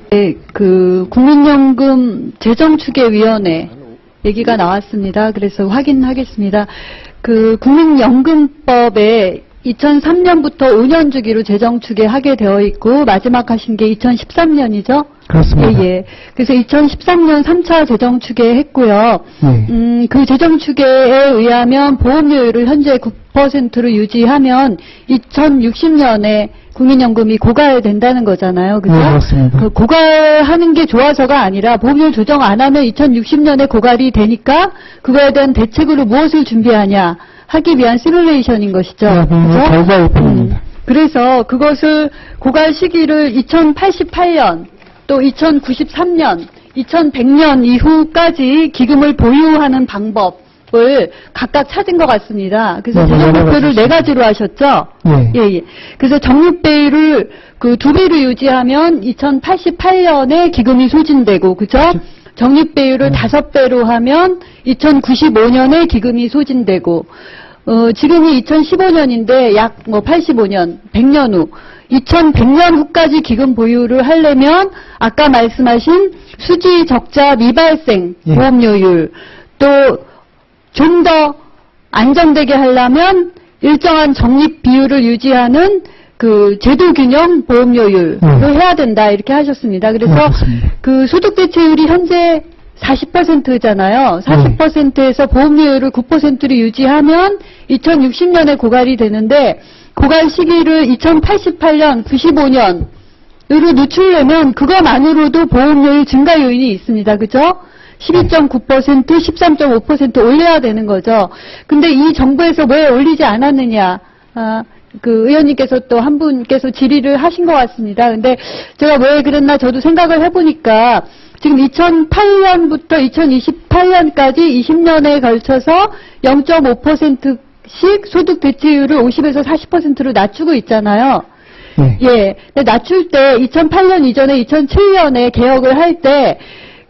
네, 그 국민연금 재정추계위원회 얘기가 나왔습니다. 그래서 확인하겠습니다. 그 국민연금법에 2003년부터 5년 주기로 재정추계하게 되어 있고 마지막 하신 게 2013년이죠? 그렇습니다. 예, 예. 그래서 2013년 3차 재정추계했고요. 그 재정추계에 의하면 보험료율을 현재 9%로 유지하면 2060년에 국민연금이 고갈된다는 거잖아요. 그죠? 네, 그렇습니다. 그 고갈하는 게 좋아서가 아니라 보험료 조정 안 하면 2060년에 고갈이 되니까 그거에 대한 대책으로 무엇을 준비하냐 하기 위한 시뮬레이션인 것이죠. 네, 그죠? 결과입니다. 그래서 그것을 고갈 시기를 2088년 또 2093년, 2100년 이후까지 기금을 보유하는 방법을 각각 찾은 것 같습니다. 그래서 네, 재정 목표를 4가지로 하셨죠? 예. 예, 예. 그래서 적립배율을 그 2배로 유지하면 2088년에 기금이 소진되고, 그죠? 적립배율을 5배로 하면 2095년에 기금이 소진되고, 지금이 2015년인데 약 85년, 100년 후, 2100년 후까지 기금 보유를 하려면 아까 말씀하신 수지 적자 미발생 예. 보험료율, 또 좀 더 안정되게 하려면 일정한 적립 비율을 유지하는 그 제도균형 보험료율을 해야 된다 이렇게 하셨습니다. 그래서 그렇습니다. 그 소득대체율이 현재 40%잖아요. 40%에서 보험료율을 9%로 유지하면 2060년에 고갈이 되는데 고갈 시기를 2088년, 95년으로 늦추려면 그것만으로도 보험료율 증가 요인이 있습니다. 그죠? 12.9%, 13.5% 올려야 되는 거죠. 근데 이 정부에서 왜 올리지 않았느냐. 그 의원님께서 또 한 분께서 질의를 하신 것 같습니다. 근데 제가 왜 그랬나 저도 생각을 해보니까 지금 2008년부터 2028년까지 20년에 걸쳐서 0.5%씩 소득 대체율을 50에서 40%로 낮추고 있잖아요. 예. 근데 낮출 때 2008년 이전에 2007년에 개혁을 할 때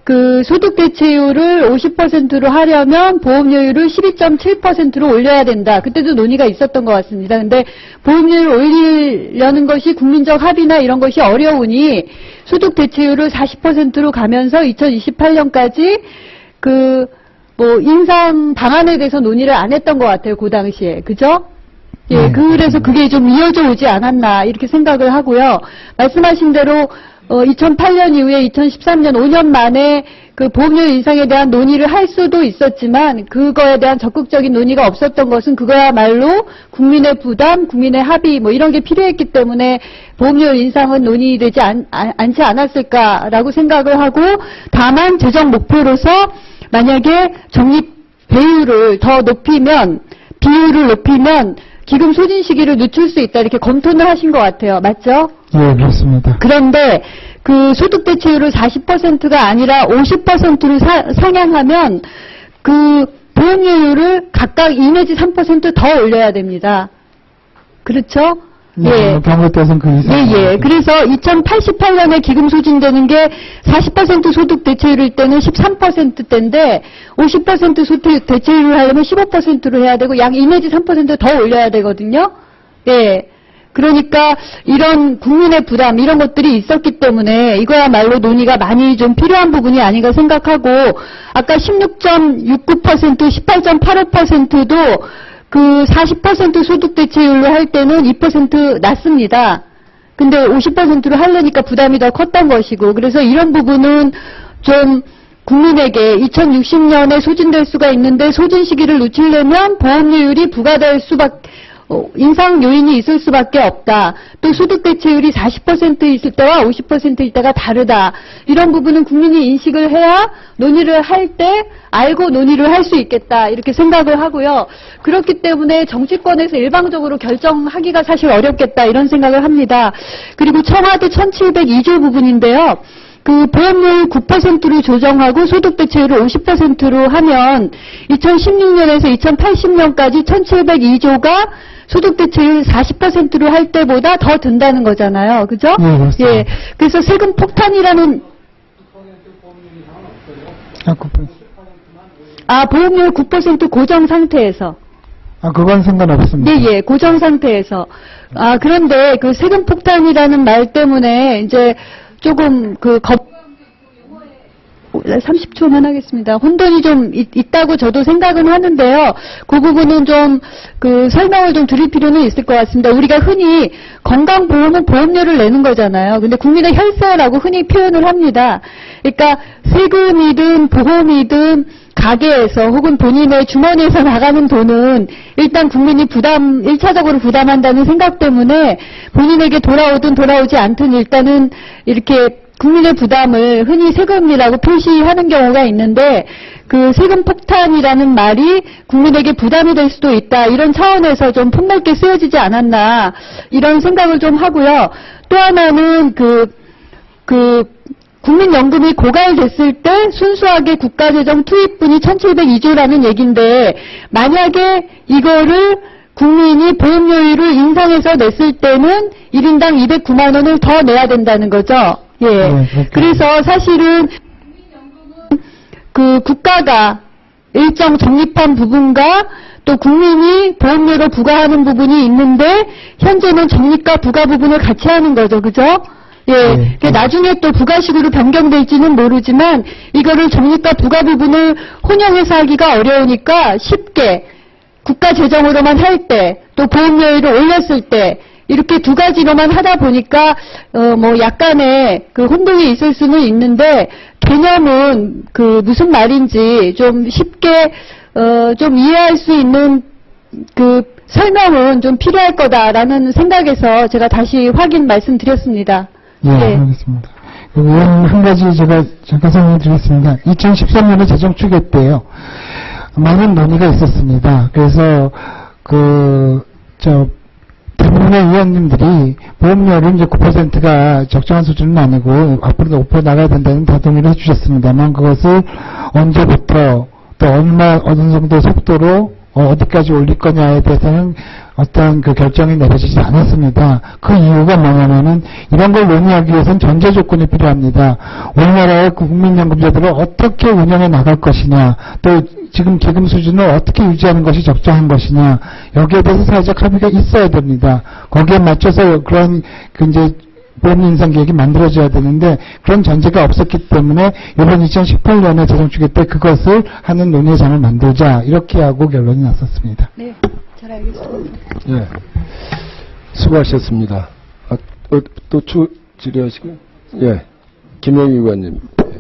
그 소득 대체율을 50%로 하려면 보험료율을 12.7%로 올려야 된다. 그때도 논의가 있었던 것 같습니다. 근데 보험료율을 올리려는 것이 국민적 합의나 이런 것이 어려우니 소득 대체율을 40%로 가면서 2028년까지 그 뭐 인상 방안에 대해서 논의를 안 했던 것 같아요. 그 당시에. 그죠? 예, 그래서 그게 좀 이어져 오지 않았나 이렇게 생각을 하고요. 말씀하신 대로 2008년 이후에 2013년 5년 만에 그 보험료 인상에 대한 논의를 할 수도 있었지만 그거에 대한 적극적인 논의가 없었던 것은 그거야말로 국민의 부담, 국민의 합의 뭐 이런 게 필요했기 때문에 보험료 인상은 논의되지 않지 않았을까라고 생각을 하고 다만 재정 목표로서 만약에 적립 배율을 더 높이면 비율을 높이면 기금 소진 시기를 늦출 수 있다 이렇게 검토는 하신 것 같아요. 맞죠? 예, 그렇습니다. 그런데 그 소득 대체율을 40%가 아니라 50%로 상향하면 그 보험료율을 각각 2 내지 3% 더 올려야 됩니다. 그렇죠? 예. 경우에 따라서는 그 이상. 예, 예. 그래서 2088년에 기금 소진되는 게 40% 소득 대체율일 때는 13%대인데 50% 소득 대체율을 하려면 15%로 해야 되고 약 2 내지 3% 더 올려야 되거든요. 예. 그러니까 이런 국민의 부담 이런 것들이 있었기 때문에 이거야말로 논의가 많이 좀 필요한 부분이 아닌가 생각하고 아까 16.69%, 18.85%도 그 40% 소득 대체율로 할 때는 2% 낮습니다. 근데 50%로 하려니까 부담이 더 컸던 것이고 그래서 이런 부분은 좀 국민에게 2060년에 소진될 수가 있는데 소진 시기를 늦추려면 보험료율이 부과될 수밖에 인상 요인이 있을 수밖에 없다. 또 소득 대체율이 40% 있을 때와 50%일 때가 다르다. 이런 부분은 국민이 인식을 해야 논의를 할 때 알고 논의를 할 수 있겠다. 이렇게 생각을 하고요. 그렇기 때문에 정치권에서 일방적으로 결정하기가 사실 어렵겠다. 이런 생각을 합니다. 그리고 청와대 1702조 부분인데요. 그 보험료율 9%로 조정하고 소득 대체율을 50%로 하면 2016년에서 2080년까지 1702조가 소득 대체율 40%로 할 때보다 더 든다는 거잖아요. 그죠? 네, 그렇습니다. 예. 그래서 세금 폭탄이라는 보험료율 9% 고정 상태에서 그건 상관없습니다. 예, 예. 고정 상태에서. 그런데 그 세금 폭탄이라는 말 때문에 이제 조금 30초만 하겠습니다. 혼돈이 좀 있다고 저도 생각은 하는데요. 그 부분은 좀 설명을 좀 드릴 필요는 있을 것 같습니다. 우리가 흔히 건강보험은 보험료를 내는 거잖아요. 근데 국민의 혈세라고 흔히 표현을 합니다. 그러니까 세금이든 보험이든 가게에서 혹은 본인의 주머니에서 나가는 돈은 일단 국민이 1차적으로 부담한다는 생각 때문에 본인에게 돌아오든 돌아오지 않든 일단은 이렇게 국민의 부담을 흔히 세금이라고 표시하는 경우가 있는데 그 세금 폭탄이라는 말이 국민에게 부담이 될 수도 있다. 이런 차원에서 좀 폭넓게 쓰여지지 않았나 이런 생각을 좀 하고요. 또 하나는 국민연금이 고갈됐을 때 순수하게 국가재정 투입분이 1702조라는 얘기인데 만약에 이거를 국민이 보험료율을 인상해서 냈을 때는 1인당 209만 원을 더 내야 된다는 거죠. 예. 그래서 사실은 국가가 일정 적립한 부분과 또 국민이 보험료로 부과하는 부분이 있는데 현재는 적립과 부과 부분을 같이 하는 거죠. 그죠? 예. 나중에 또 부가식으로 변경될지는 모르지만 이거를 적립과 부과 부분을 혼용해서 하기가 어려우니까 쉽게 국가 재정으로만 할 때 또 보험료율을 올렸을 때 이렇게 두 가지로만 하다 보니까 약간의 혼동이 있을 수는 있는데 개념은 무슨 말인지 좀 쉽게 좀 이해할 수 있는 설명은 좀 필요할 거다라는 생각에서 제가 다시 확인 말씀드렸습니다. 예, 알겠습니다. 한 가지 제가 잠깐 설명드리겠습니다. 2013년에 재정 추계 때요. 많은 논의가 있었습니다. 그래서 대부분의 의원님들이 보험료를 이제 9%가 적정한 수준은 아니고 앞으로도 5% 나가야 된다는 다 동의를 해주셨습니다만 그것을 언제부터 또 어느 정도 속도로 어디까지 올릴 거냐에 대해서는 어떤 결정이 내려지지 않았습니다. 그 이유가 뭐냐면은 이런 걸 논의하기 위해서는 전제 조건이 필요합니다. 우리나라의 국민연금제도를 어떻게 운영해 나갈 것이냐, 또 지금 기금 수준을 어떻게 유지하는 것이 적정한 것이냐, 여기에 대해서 사회적 합의가 있어야 됩니다. 거기에 맞춰서 그런 이제 보험 인상 계획이 만들어져야 되는데 그런 전제가 없었기 때문에 이번 2018년에 재정추계 때 그것을 하는 논의의 장을 만들자 이렇게 하고 결론이 났었습니다. 네, 잘 알겠습니다. 예, 수고하셨습니다. 또 질의하시고요. 예, 김영희 의원님.